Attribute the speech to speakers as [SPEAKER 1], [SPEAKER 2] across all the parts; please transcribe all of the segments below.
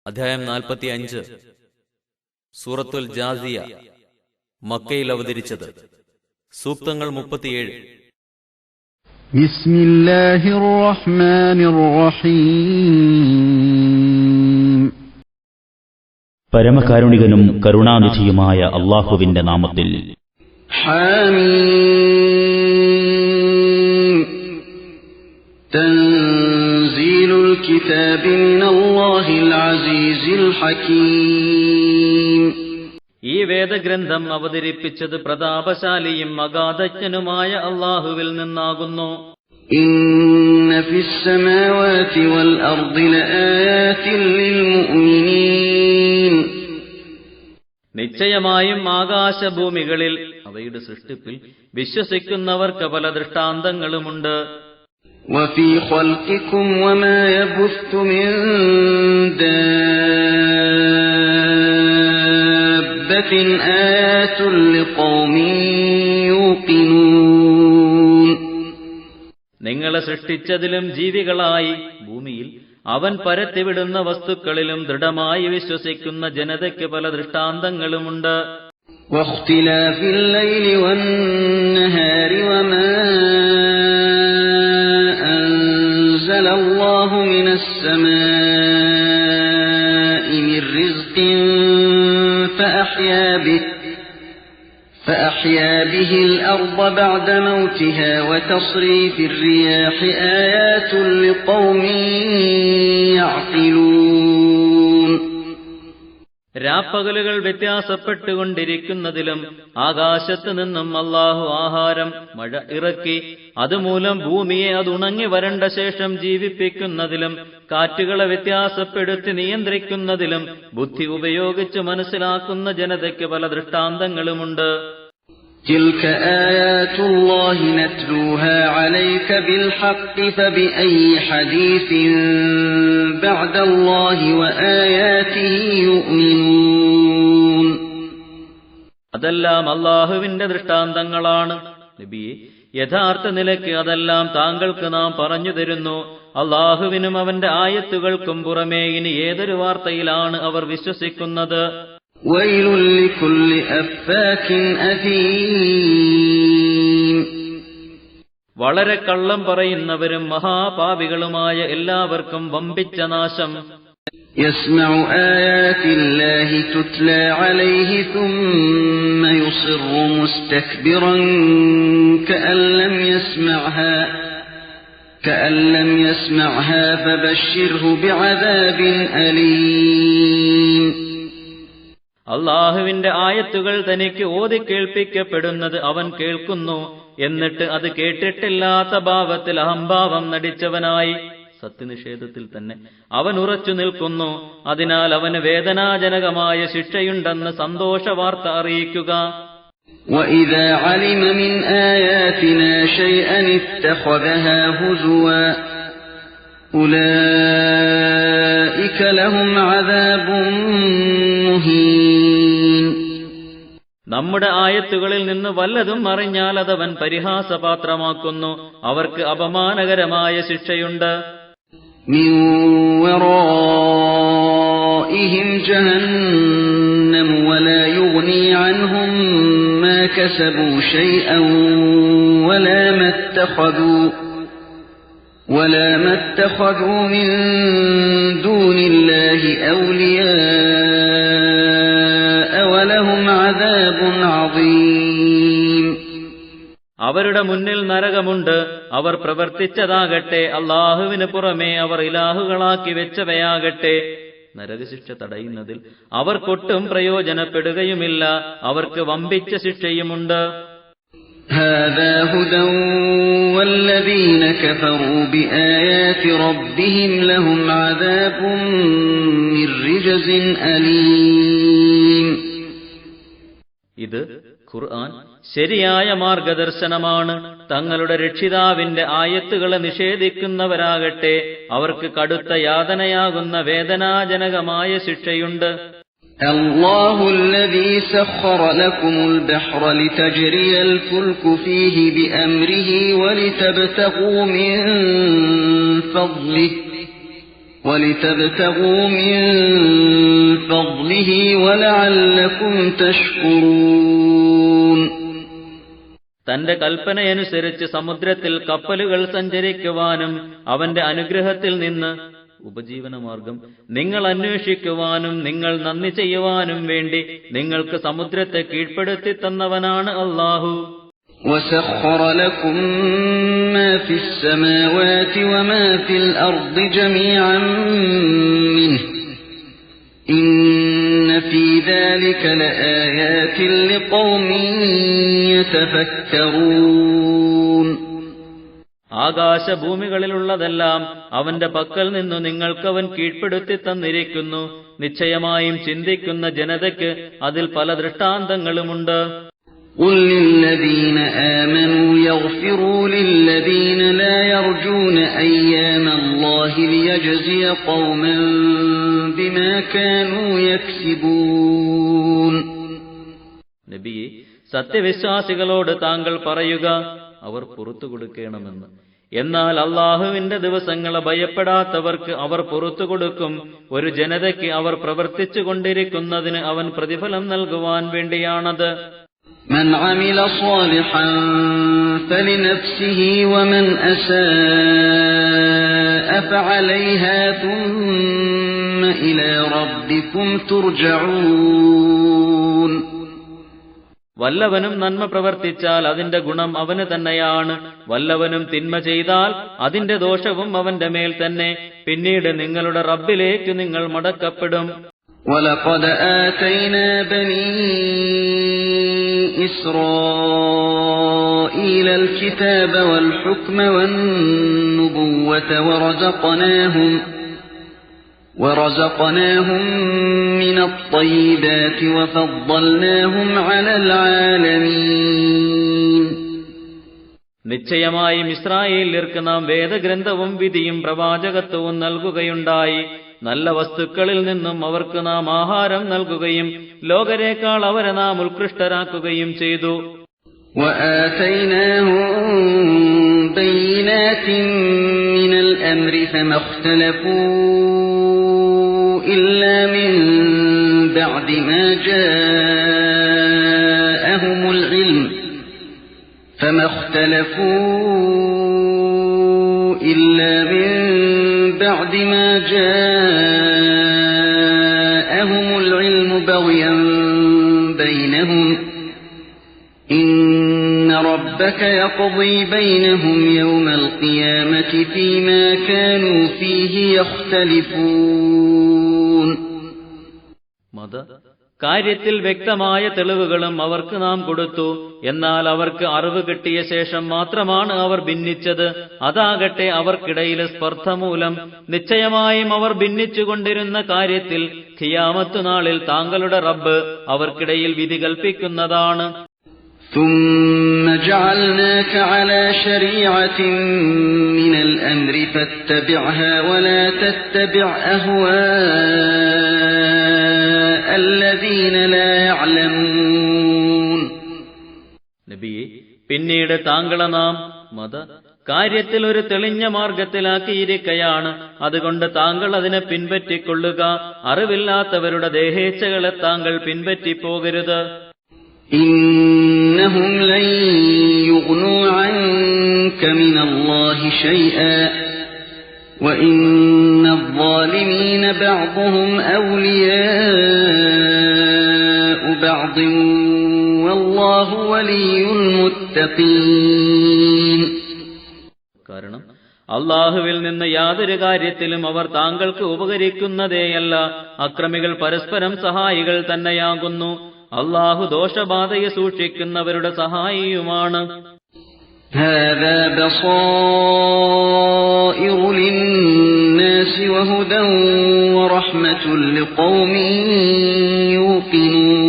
[SPEAKER 1] അധ്യായം 45. സൂറത്തുൽ ജാസിയ, മക്കയിൽ അവതരിച്ചത്. സൂക്തങ്ങൾ 37.
[SPEAKER 2] ബിസ്മില്ലാഹിർ റഹ്മാനിർ റഹീം.
[SPEAKER 3] പരമകാരുണികനും കരുണാനിധിയുമായ അല്ലാഹുവിന്റെ നാമത്തിൽ.
[SPEAKER 2] ഹാമീം. തൻസീലുൽ കിതാബി മിനല്ലാഹിൽ അസീസിൽ ഹകീം.
[SPEAKER 4] ഈ വേദഗ്രന്ഥം അവതരിപ്പിച്ചത് പ്രതാപശാലിയും അഗാധജ്ഞനുമായ അല്ലാഹുവിൽ നിന്നാകുന്നു.
[SPEAKER 2] ഇന്ന ഫിസ് സമാവാതി വൽ അർദി ലആയാതിൻ ലിൽ മുഅ്മിനീൻ.
[SPEAKER 4] നിശ്ചയമായും ആകാശഭൂമികളിൽ അവയുടെ സൃഷ്ടിപ്പിൽ വിശ്വസിക്കുന്നവർക്ക് പല ദൃഷ്ടാന്തങ്ങളുമുണ്ട്.
[SPEAKER 2] വഫീ ഖൽഖികും വമാ യബുത്തു മിൻ ദാബത്തിൻ ആയാതുൻ ലിഖൗമിൻ യൂഖിനൂൻ.
[SPEAKER 4] നിങ്ങളെ സൃഷ്ടിച്ചതിലും ജീവികളായി ഭൂമിയിൽ അവൻ പരത്തിവിടുന്ന വസ്തുക്കളിലും ദൃഢമായി വിശ്വസിക്കുന്ന ജനതയ്ക്ക് പല ദൃഷ്ടാന്തങ്ങളുമുണ്ട്.
[SPEAKER 2] വഖ്തിലാഫിൽ ലൈലി വന്നഹാരി വമാ അൻസലല്ലാഹു മിനസ് സമാഇ മിർ റിസ്ഖിൻ فأحيا به الأرض بعد موتها وتصريف الرياح آيات لقوم يعقلون.
[SPEAKER 4] രാപ്പകലുകൾ വ്യത്യാസപ്പെട്ടുകൊണ്ടിരിക്കുന്നതിലും ആകാശത്ത് നിന്നും അല്ലാഹു ആഹാരം മഴ ഇറക്കി അതുമൂലം ഭൂമിയെ അതുണങ്ങി വരണ്ട ശേഷം ജീവിപ്പിക്കുന്നതിലും കാറ്റുകളെ വ്യത്യാസപ്പെടുത്തി നിയന്ത്രിക്കുന്നതിലും ബുദ്ധി ഉപയോഗിച്ച് മനസ്സിലാക്കുന്ന ജനതയ്ക്ക് പല ദൃഷ്ടാന്തങ്ങളുമുണ്ട്.
[SPEAKER 2] تلك آيات الله نتلوها عليك بالحق فبأي حديث بعد الله وآياته يؤمنون.
[SPEAKER 4] അതെല്ലാം അല്ലാഹുവിന്റെ ദൃഷ്ടാന്തങ്ങളാണ്. നബിയെ, യഥാർത്ഥ നിലയ്ക്ക് അതെല്ലാം താങ്കൾക്ക് നാം പറഞ്ഞു തരുന്നു. അല്ലാഹുവിനും അവന്റെ ആയത്തുകൾക്കും പുറമേ ഇനി ഏതൊരു വാർത്തയിലാണ് അവർ വിശ്വസിക്കുന്നത്?
[SPEAKER 2] വൈലുൽ ലികുല്ലി അഫ്ഫാകിൻ അഥീം.
[SPEAKER 4] വളരെ കള്ളം പറയുന്നവരും മഹാപാപികളുമായ എല്ലാവർക്കും വമ്പിച്ച നാശം.
[SPEAKER 2] യസ്മഉ ആയാതില്ലാഹി തുത്ലാ അലൈഹി ثم يصر مستكبرا كأن لم يسمعها فبشره بعذاب أليم.
[SPEAKER 4] അല്ലാഹുവിന്റെ ആയത്തുകൾ തനിക്ക് ഓതി കേൾപ്പിക്കപ്പെടുന്നത് അവൻ കേൾക്കുന്നു. എന്നിട്ട് അത് കേട്ടിട്ടില്ലാത്ത ഭാവത്തിൽ അഹംഭാവം നടിച്ചവനായി സത്യനിഷേധത്തിൽ തന്നെ അവൻ ഉറച്ചു നിൽക്കുന്നു. അതിനാൽ അവന് വേദനാജനകമായ ശിക്ഷയുണ്ടെന്ന് സന്തോഷവാർത്ത അറിയിക്കുക.
[SPEAKER 2] وَإِذَا عَلِمَ مِنْ آيَاتِنَا شَيْئًا اتَّخَذَهَا هُزُوًا أُولَئِكَ لَهُمْ عَذَابٌ مُهِينٌ.
[SPEAKER 4] നമ്മുടെ ആയത്തുകളിൽ നിന്ന് വല്ലതും അറിഞ്ഞാൽ അതവൻ പരിഹാസപാത്രമാക്കുന്നു. അവർക്ക് അപമാനകരമായ ശിക്ഷയുണ്ട്.
[SPEAKER 2] മിൻ വറാഇഹിം ജഹന്നം വലാ യുഗ്നി അൻഹും മാ കസബൂ ശൈഅൻ വലാ മത്തഖദൂ മിൻ ദൂനില്ലാഹി ഔലിയാഅ വലഹും അദാബുൻ അദീം.
[SPEAKER 4] അവരുടെ മുന്നിൽ നരകമുണ്ട്. അവർ പ്രവർത്തിച്ചതാകട്ടെ അല്ലാഹുവിന് പുറമേ അവർ ഇലാഹുകളാക്കി വെച്ചവയാകട്ടെ. നരകശിക്ഷ തടയുന്നതിൽ അവർക്കൊട്ടും പ്രയോജനപ്പെടുകയുമില്ല. അവർക്ക് വമ്പിച്ച ശിക്ഷയുമുണ്ട്.
[SPEAKER 2] ഹാദാ ഹുദൻ വല്ലദീന കഫറൂ ബിആയാതി റബ്ബിഹിം ലഹും അദാബുൻ മിർ റിജ്സിൻ അലീം. ഇത് ഖുർആൻ ശരിയായ മാർഗദർശനമാണ്. തങ്ങളുടെ രക്ഷിതാവിന്റെ ആയത്തുകളെ നിഷേധിക്കുന്നവരാകട്ടെ അവർക്ക് കടുത്ത യാതനയാകുന്ന വേദനാജനകമായ ശിക്ഷയുണ്ട്. അല്ലാഹു الذي سخر لكم البحر لتجري الفلك فيه بأمره ولتبتغوا من بِهِ وَلَعَلَّكُمْ تَشْكُرُونَ
[SPEAKER 4] തന്റെ കൽപ്പനയനുസരിച്ച് സമുദ്രത്തിൽ കപ്പലുകൾ സഞ്ചരിക്കുവാനും അവന്റെ അനുഗ്രഹത്തിൽ നിന്ന് ഉപജീവനമാർഗം നിങ്ങൾ അന്വേഷിക്കുവാനും നിങ്ങൾ നന്ദി ചെയ്യുവാനും വേണ്ടി നിങ്ങൾക്ക് സമുദ്രത്തെ കീഴ്പ്പെടുത്തി തന്നവനാണ് അല്ലാഹു.
[SPEAKER 2] وَسَخَّرَ لَكُم مَّا فِي السَّمَاوَاتِ وَمَا فِي الْأَرْضِ جَمِيعًا مِّنْهُ إِنَّ فِي ذَلِكَ لَآيَاتٍ لِقَوْمٍ يَتَفَكَّرُونَ
[SPEAKER 4] ആകാശഭൂമികളിലുള്ളതെല്ലാം അവന്റെ പക്കൽ നിന്നു നിങ്ങൾക്കവൻ കീഴ്പ്പെടുത്തി തന്നിരിക്കുന്നു. നിശ്ചയമായും ചിന്തിക്കുന്ന ജനതയ്ക്ക് അതിൽ പല ദൃഷ്ടാന്തങ്ങളുമുണ്ട്.
[SPEAKER 2] قُل لِّلَّذِينَ آمَنُوا يَغْفِرُوا لِلَّذِينَ لَا يَرْجُونَ أَيَّامَ اللَّهِ لِيَجْزِيَ قَوْمًا بِمَا كَانُوا يَكْسِبُونَ
[SPEAKER 4] നബിയെ, സത്യവിശ്വാസികളോട് താങ്കൾ പറയുക, അവർ പുറത്തു കൊടുക്കണമെന്ന്. എന്നാൽ അല്ലാഹുവിന്റെ ദിവസങ്ങളെ ഭയപ്പെടാത്തവർക്ക് അവർ പുറത്തു കൊടുക്കും. ഒരു ജനതയ്ക്ക് അവർ പ്രവർത്തിച്ചു കൊണ്ടിരിക്കുന്നതിന് അവൻ പ്രതിഫലം നൽകുവാൻ വേണ്ടിയാണത്.
[SPEAKER 2] مَنْ عَمِلَ صَالِحًا فَلِنَفْسِهِ وَمَنْ أَسَاءَ فَعَلَيْهَا ثُمَّ إِلَى رَبِّكُمْ تُرْجَعُونَ
[SPEAKER 4] വല്ലവനും നന്മ പ്രവർത്തിച്ചാൽ അതിന്റെ ഗുണം അവന് തന്നെയാണ്. വല്ലവനും തിന്മ ചെയ്താൽ അതിന്റെ ദോഷവും അവന്റെ മേൽ തന്നെ. പിന്നീട് നിങ്ങളുടെ റബ്ബിലേക്ക് നിങ്ങൾ മടക്കപ്പെടും.
[SPEAKER 2] وَلَقَدْ آتَيْنَا بَنِي إِسْرَائِيلَ الْكِتَابَ وَالْحُكْمَ وَالنُّبُوَّةَ وَرَزَقْنَاهُم مِّنَ الطَّيِّبَاتِ وَفَضَّلْنَاهُمْ عَلَى الْعَالَمِينَ
[SPEAKER 4] നിശ്ചയമായും ഇസ്രായേല്യർക്ക് നാം വേദഗ്രന്ഥവും വിധിയും പ്രവാചകത്വവും നൽകുകയുണ്ടായി. നല്ല വസ്തുക്കളിൽ നിന്നും അവർക്ക് നാം ആഹാരം നൽകുകയും ലോകരേക്കാൾ അവരെ നാം ഉത്കൃഷ്ടരാക്കുകയും ചെയ്തു.
[SPEAKER 2] وَآتَيْنَاهُم بَيِّنَاتٍ مِّنَ الْأَمْرِ فَمَا اخْتَلَفُوا إِلَّا مِن بَعْدِ مَا جَاءَهُمُ الْعِلْمُ بَغْيًا بَيْنَهُمْ إِنَّ رَبَّكَ يَقْضِي بَيْنَهُمْ يَوْمَ الْقِيَامَةِ فِيمَا كَانُوا فِيهِ يَخْتَلِفُونَ
[SPEAKER 4] കാര്യത്തിൽ വ്യക്തമായ തെളിവുകളും അവർക്ക് നാം കൊടുത്തു. എന്നാൽ അവർക്ക് അറിവ് കിട്ടിയ ശേഷം മാത്രമാണ് അവർ ഭിന്നിച്ചത്. അതാകട്ടെ അവർക്കിടയിലെ സ്പർദ്ധ മൂലം. നിശ്ചയമായും അവർ ഭിന്നിച്ചുകൊണ്ടിരുന്ന കാര്യത്തിൽ ഖിയാമത്ത് നാളിൽ താങ്കളുടെ റബ്ബ് അവർക്കിടയിൽ വിധി കൽപ്പിക്കുന്നതാണ്.
[SPEAKER 2] ثُمَّ جَعَلْنَاكَ عَلَى شَرِيعَةٍ مِّنَ الْأَمْرِ فَاتَّبِعْهَا وَلَا تَتَّبِعْ أَهْوَاءَ الَّذِينَ لَا يَعْلَمُونَ
[SPEAKER 4] നബിയെ, പിന്നീട് താങ്കളെ നാം കാര്യത്തിൽ ഒരു തെളിഞ്ഞ മാർഗത്തിലാക്കിയിരിക്കയാണ്. അതുകൊണ്ട് താങ്കൾ അതിനെ പിൻപറ്റിക്കൊള്ളുക. അറിവില്ലാത്തവരുടെ ദേഹേച്ഛകളെ താങ്കൾ പിൻപറ്റിപ്പോകരുത്.
[SPEAKER 2] إِنَّهُمْ لَن يُغْنُوا عَنكَ مِنَ اللَّهِ شَيْئًا وَإِنَّ الظَّالِمِينَ بَعْضُهُمْ أَوْلِيَاءُ بَعْضٍ وَاللَّهُ وَلِيُّ الْمُتَّقِينَ
[SPEAKER 4] കാരണം അല്ലാഹുവിൽ നിന്ന് യാതൊരു കാര്യത്തിലും അവർ താങ്കൾക്ക് ഉപകരിക്കുന്നതേയല്ല. അക്രമികൾ പരസ്പരം സഹായികൾ തന്നെയാകുന്നു. അല്ലാഹു ദോഷബാധയെ സൂക്ഷിക്കുന്നവരുടെ സഹായിയുമാണ്.
[SPEAKER 2] هَذَا بَصَائِرُ لِلنَّاسِ وَهُدًى وَرَحْمَةٌ لِقَوْمٍ يُوقِنُونَ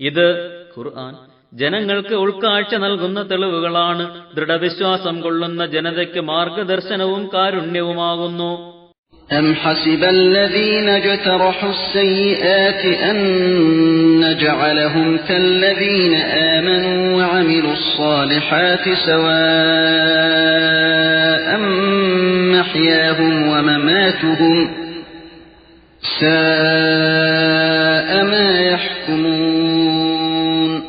[SPEAKER 4] ഇത് ഖുർആൻ ജനങ്ങൾക്ക് ഉൾക്കാഴ്ച നൽകുന്ന തെളിവുകളാണ്. ദൃഢവിശ്വാസം കൊള്ളുന്ന ജനതയ്ക്ക് മാർഗദർശനവും കാരുണ്യവുമാകുന്നു.
[SPEAKER 2] أَمْ حَسِبَ الَّذِينَ اجْتَرَحُوا السَّيِّئَاتِ أَن نَّجْعَلَهُمْ كَالَّذِينَ آمَنُوا وَعَمِلُوا الصَّالِحَاتِ سَوَاءً ساء ما يحكمون.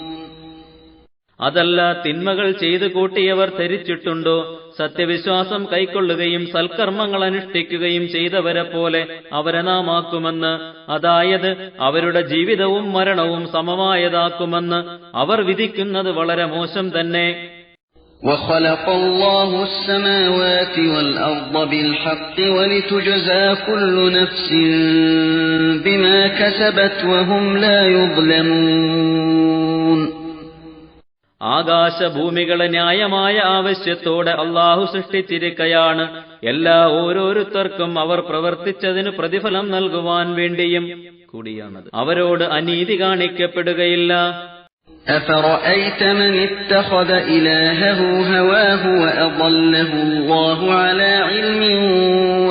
[SPEAKER 4] അതല്ല തിന്മകൾ ചെയ്തു കൂട്ടിയവർ ധരിച്ചിട്ടുണ്ടോ, സത്യവിശ്വാസം കൈക്കൊള്ളുകയും സൽക്കർമ്മങ്ങൾ അനുഷ്ഠിക്കുകയും ചെയ്തവരെ പോലെ അവരെ നാം ആക്കുമെന്ന്, അതായത് അവരുടെ ജീവിതവും മരണവും സമമായതാക്കുമെന്ന് അവർ വിധിക്കുന്നത് വളരെ മോശം തന്നെ.
[SPEAKER 2] وخلق الله السماوات والأرض بالحق ولتجزى كل نفس بما كسبت وهم لا يظلمون.
[SPEAKER 4] ആകാശഭൂമികളെ ന്യായമായ ആവശ്യത്തോടെ അള്ളാഹു സൃഷ്ടിച്ചിരിക്കയാണ്. എല്ലാ ഓരോരുത്തർക്കും അവർ പ്രവർത്തിച്ചതിന് പ്രതിഫലം നൽകുവാൻ വേണ്ടിയും കൂടിയാണത്. അവരോട് അനീതി കാണിക്കപ്പെടുകയില്ല.
[SPEAKER 2] أفرأيت من اتخذ إلهه هواه وأضله الله على علم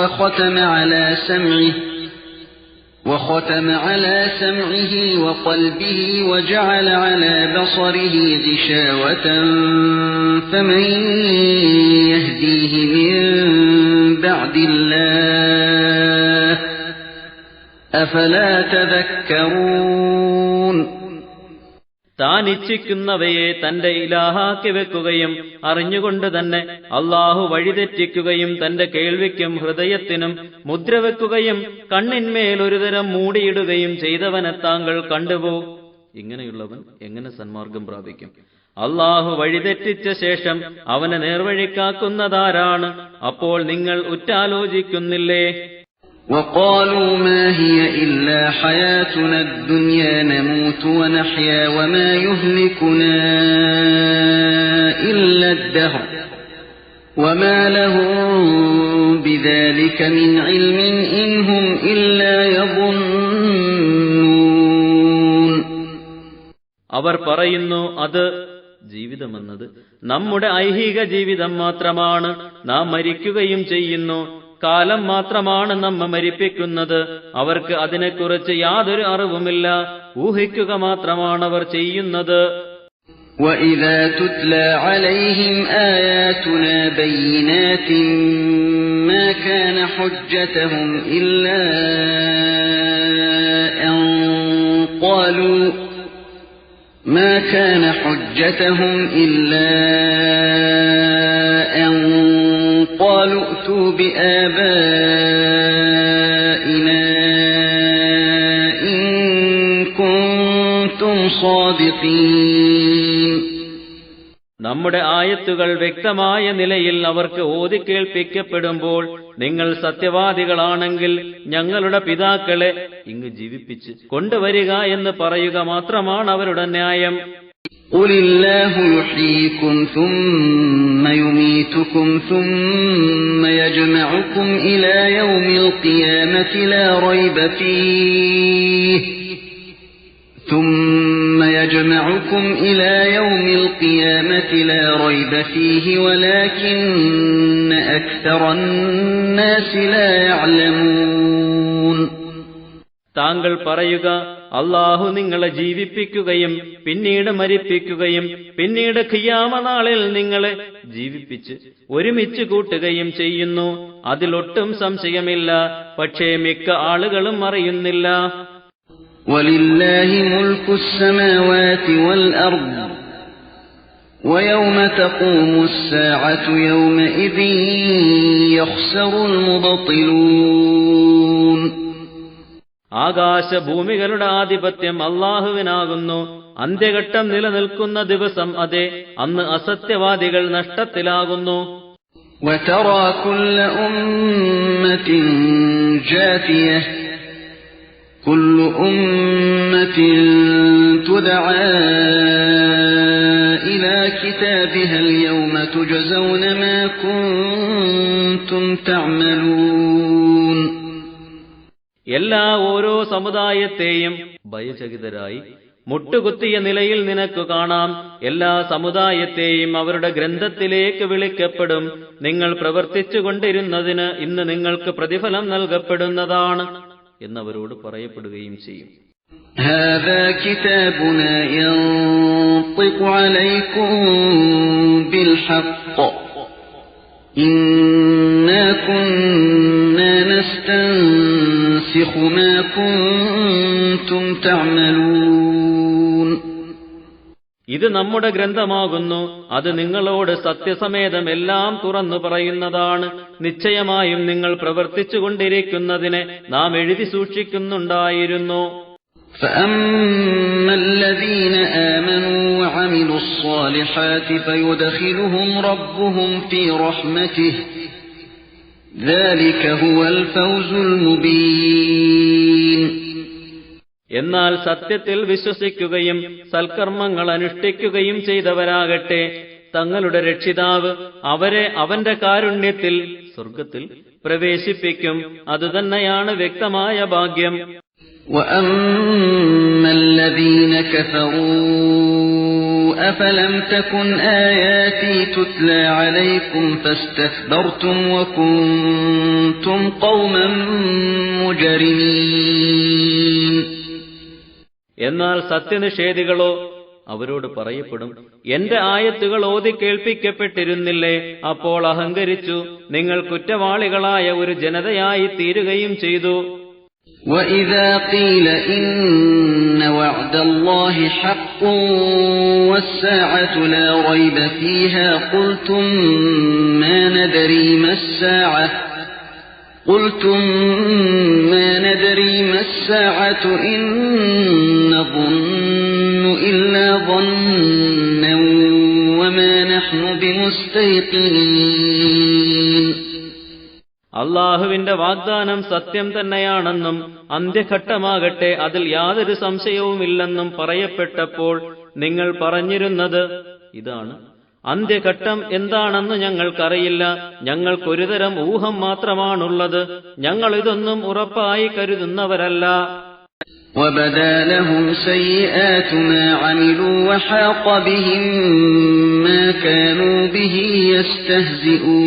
[SPEAKER 2] وختم على سمعه وقلبه وجعل على بصره غشاوة فمن يهديه من بعد الله أفلا تذكرون.
[SPEAKER 4] താൻ ഇച്ഛിക്കുന്നവയെ തന്റെ ഇലാഹാക്കി വെക്കുകയും അറിഞ്ഞുകൊണ്ട് തന്നെ അള്ളാഹു വഴിതെറ്റിക്കുകയും തന്റെ കേൾവിക്കും ഹൃദയത്തിനും മുദ്രവെക്കുകയും കണ്ണിന്മേൽ ഒരുതരം മൂടിയിടുകയും ചെയ്തവനെ താങ്കൾ കണ്ടുപോ. ഇങ്ങനെയുള്ളവൻ എങ്ങനെ സന്മാർഗം പ്രാപിക്കും? അള്ളാഹു വഴിതെറ്റിച്ച ശേഷം അവനെ നേർവഴിക്കാക്കുന്നതാരാണ്? അപ്പോൾ നിങ്ങൾ ഉറ്റാലോചിക്കുന്നില്ലേ?
[SPEAKER 2] وقالوا ما هي إلا حياتنا الدنيا نموت ونحيا وما يهلكنا إلا الدهر وما لهم بذلك من علم إن هم إلا يظنون.
[SPEAKER 4] അവർ പറയുന്നു, അത് ജീവിതമെന്നത് നമ്മുടെ ഐഹിക ജീവിതം മാത്രമാണ്. നാം മരിക്കുകയും ചെയ്യുന്നു. കാലം മാത്രമാണ് നമ്മെ മരിപ്പിക്കുന്നത്. അവർക്ക് അതിനെക്കുറിച്ച് യാതൊരു അറിവുമില്ല. ഊഹിക്കുക മാത്രമാണ് അവർ ചെയ്യുന്നത്.
[SPEAKER 2] وَإِذَا تُتْلَى عَلَيْهِمْ آيَاتُنَا بَيِّنَاتٍ مَا كَانَ حُجَّتُهُمْ إِلَّا أن قالوا ائتوا بآبائنا إن كنتم صادقين.
[SPEAKER 4] നമ്മുടെ ആയത്തുകൾ വ്യക്തമായ നിലയിൽ അവർക്ക് ഓതി കേൾപ്പിക്കപ്പെടുമ്പോൾ നിങ്ങൾ സത്യവാദികളാണെങ്കിൽ ഞങ്ങളുടെ പിതാക്കളെ ഇങ്ങ് ജീവിപ്പിച്ച് കൊണ്ടുവരിക എന്ന് പറയുക മാത്രമാണ് അവരുടെ ന്യായം.
[SPEAKER 2] قُلِ اللَّهُ يُحْيِيكُمْ ثُمَّ يُمِيتُكُمْ ثُمَّ يَجْمَعُكُمْ إِلَى يَوْمِ الْقِيَامَةِ لَا رَيْبَ فِيهِ وَلَكِنَّ أَكْثَرَ النَّاسِ لَا يَعْلَمُونَ.
[SPEAKER 4] താങ്കൾ പറയുക, അള്ളാഹു നിങ്ങളെ ജീവിപ്പിക്കുകയും പിന്നീട് മരിപ്പിക്കുകയും പിന്നീട് ഖിയാമ നാളിൽ നിങ്ങളെ ജീവിപ്പിച്ച് ഒരുമിച്ച് കൂട്ടുകയും ചെയ്യുന്നു. അതിലൊട്ടും സംശയമില്ല. പക്ഷേ മിക്ക ആളുകളും അറിയുന്നില്ല.
[SPEAKER 2] وَلِلَّهِ مُلْكُ السَّمَاوَاتِ وَالْأَرْضِ وَيَوْمَ تَقُومُ السَّاعَةُ يَوْمَئِذٍ يَخْسَرُ الْمُبْطِلُونَ.
[SPEAKER 4] ആകാശഭൂമികളുടെ ആധിപത്യം അള്ളാഹുവിനാകുന്നു. അന്ത്യഘട്ടം നിലനിൽക്കുന്ന ദിവസം അതെ, അന്ന് അസത്യവാദികൾ നഷ്ടത്തിലാകുന്നു.
[SPEAKER 2] وَتَرَى كُلَّ أُمَّةٍ جَاثِيَةً كُلُّ أُمَّةٍ تُدْعَى إِلَى كِتَابِهَا الْيَوْمَ تُجْزَوْنَ مَا كُنتُمْ تَعْمَلُونَ.
[SPEAKER 4] എല്ലാ ഓരോ സമുദായത്തെയും ഭയചകിതരായി മുട്ടുകുത്തിയ നിലയിൽ നിനക്ക് കാണാം. എല്ലാ സമുദായത്തെയും അവരുടെ ഗ്രന്ഥത്തിലേക്ക് വിളിക്കപ്പെടും. നിങ്ങൾ പ്രവർത്തിച്ചുകൊണ്ടിരുന്നതിന് ഇന്ന് നിങ്ങൾക്ക് പ്രതിഫലം നൽകപ്പെടുന്നതാണ് എന്നവരോട് പറയപ്പെടുകയും ചെയ്യും.
[SPEAKER 2] هذا كتابنا ينطق عليكم بالحق إنا كنا نستنسخ ينسخ ما كنتم تعملون.
[SPEAKER 4] ഇത് നമ്മുടെ ഗ്രന്ഥമാകുന്നു, അത് നിങ്ങളോട് സത്യസമേതം എല്ലാം തുറന്നു പറയുന്നതാണ്. നിശ്ചയമായും നിങ്ങൾ പ്രവർത്തിച്ചുകൊണ്ടിരിക്കുന്നതിനെ നാം എഴുതി സൂക്ഷിക്കുന്നുണ്ടായിരുന്നു.
[SPEAKER 2] فأما الذين آمنوا وعملوا الصالحات فيدخلهم ربهم في رحمته ذلك هو الفوز المبين.
[SPEAKER 4] എന്നാൽ സത്യത്തിൽ വിശ്വസിക്കുകയും സൽക്കർമ്മങ്ങൾ അനുഷ്ഠിക്കുകയും ചെയ്തവരാകട്ടെ, തങ്ങളുടെ രക്ഷിതാവ് അവരെ അവന്റെ കാരുണ്യത്തിൽ സ്വർഗത്തിൽ പ്രവേശിപ്പിക്കും. അതുതന്നെയാണ് വ്യക്തമായ ഭാഗ്യം.
[SPEAKER 2] وَأَمَّا الَّذِينَ كَفَرُوا أَفَلَمْ تَكُنْ آيَاتِي تُتْلَى عَلَيْكُمْ فَاسْتَكْبَرْتُمْ وَكُنْتُمْ قَوْمًا مُجْرِمِينَ.
[SPEAKER 4] എന്നാൽ സത്യനിഷേധികളോ അവരോട് പറയപ്പെടും, എന്റെ ആയത്തുകൾ ഓതി കേൾപ്പിക്കപ്പെട്ടിരുന്നില്ലേ, അപ്പോൾ അഹങ്കരിച്ചു, നിങ്ങൾ കുറ്റവാളികളായ ഒരു ജനതയായി തീരുകയും ചെയ്തു.
[SPEAKER 2] وَإِذَا قِيلَ إِنَّ وَعْدَ اللَّهِ حَقٌّ وَالسَّاعَةُ لَا رَيْبَ فِيهَا قُلْتُمْ مَا نَدْرِي مَا السَّاعَةُ إِن نَّظُنُّ إِلَّا ظَنًّا وَمَا نَحْنُ بِمُسْتَيْقِنِينَ.
[SPEAKER 4] അള്ളാഹുവിന്റെ വാഗ്ദാനം സത്യം തന്നെയാണെന്നും അന്ത്യഘട്ടമാകട്ടെ അതിൽ യാതൊരു സംശയവുമില്ലെന്നും പറയപ്പെട്ടപ്പോൾ നിങ്ങൾ പറഞ്ഞിരുന്നത് ഇതാണ്, അന്ത്യഘട്ടം എന്താണെന്ന് ഞങ്ങൾക്കറിയില്ല, ഞങ്ങൾക്കൊരുതരം ഊഹം മാത്രമാണുള്ളത്, ഞങ്ങൾ ഇതൊന്നും ഉറപ്പായി കരുതുന്നവരല്ല.
[SPEAKER 2] وَبَدَا لَهُمْ سَيِّئَاتُ مَا عَمِلُوا وَحَاقَ بِهِم مَّا كَانُوا بِهِ يَسْتَهْزِئُونَ.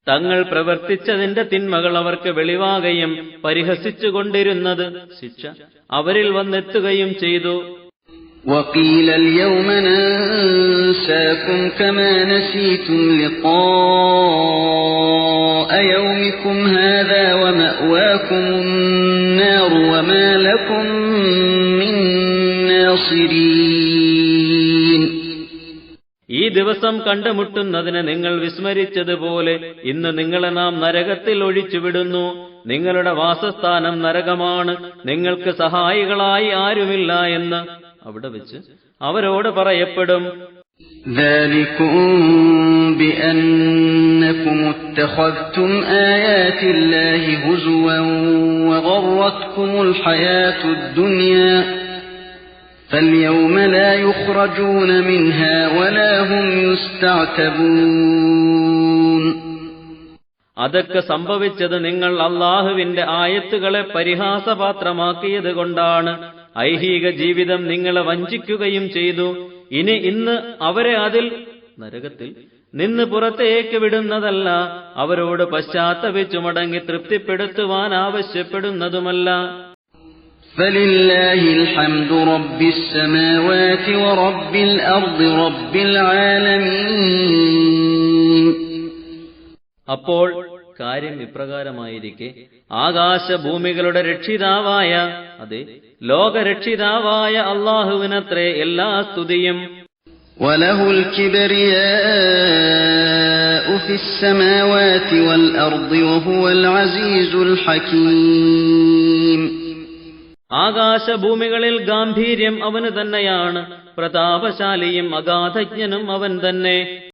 [SPEAKER 4] തങ്ങൾ പ്രവർത്തിച്ചതിന്റെ തിന്മകൾ അവർക്ക് വെളിവാകുകയും പരിഹസിച്ചുകൊണ്ടിരുന്നത് ശിക്ഷ അവരിൽ വന്നെത്തുകയും ചെയ്തു.
[SPEAKER 2] وَقِيلَ الْيَوْمَ نَنسَاكُمْ كَمَا نَسِيتُمْ لِقَاءَ يَوْمِكُمْ هَذَا وَمَأْوَاكُمُ النَّارُ وَمَا لَكُمْ مِنْ نَاصِرِينَ.
[SPEAKER 4] ഈ ദിവസം കണ്ടുമുട്ടുന്നതിന് നിങ്ങൾ വിസ്മരിച്ചതുപോലെ ഇന്ന് നിങ്ങളെ നാം നരകത്തിൽ ഒഴിച്ചുവിടുന്നു. നിങ്ങളുടെ വാസസ്ഥാനം നരകമാണ്, നിങ്ങൾക്ക് സഹായികളായി ആരുമില്ല എന്ന് അവിടെ വെച്ച് അവരോട് പറയപ്പെടും.
[SPEAKER 2] ذَلِكُمْ بِأَنَّكُمُ اتَّخَذْتُمْ آيَاتِ اللَّهِ هُزُوًا وَغَرَّتْكُمُ الْحَيَاةُ الدُّنْيَا فَالْيَوْمَ لَا يُخْرَجُونَ مِنْهَا وَلَا هُمْ يُسْتَعْتَبُونَ.
[SPEAKER 4] അതൊക്കെ സംഭവിച്ചത് നിങ്ങൾ അള്ളാഹുവിന്റെ ആയത്തുകളെ പരിഹാസപാത്രമാക്കിയത് കൊണ്ടാണ്. ഐഹിക ജീവിതം നിങ്ങളെ വഞ്ചിക്കുകയും ചെയ്തു. ഇന്ന് അവരെ അതിൽ നരകത്തിൽ നിന്ന് പുറത്തേക്ക് വിടുന്നതല്ല, അവരോട് പശ്ചാത്തപിച്ചു മടങ്ങി തൃപ്തിപ്പെടുത്തുവാൻ ആവശ്യപ്പെടുന്നതുമല്ല.
[SPEAKER 2] فَلِلَّهِ الْحَمْدُ رَبِّ السَّمَاوَاتِ وَرَبِّ الْأَرْضِ رَبِّ الْعَالَمِينَ.
[SPEAKER 4] അപ്പോൾ കാര്യം ഇപ്രകാരമായിരിക്കെ ആകാശഭൂമികളുടെ രക്ഷിതാവായ, അതെ ലോകരക്ഷിതാവായ അള്ളാഹുവിനത്രേ എല്ലാ സ്തുതിയും.
[SPEAKER 2] وَلَهُ الْكِبْرِيَاءُ فِي السَّمَاوَاتِ وَالْأَرْضِ وَهُوَ الْعَزِيزُ الْحَكِيمُ.
[SPEAKER 4] ആകാശഭൂമികളിൽ ഗാംഭീര്യം അവന് തന്നെയാണ്, പ്രതാപശാലിയും അഗാധജ്ഞനും അവൻ തന്നെ.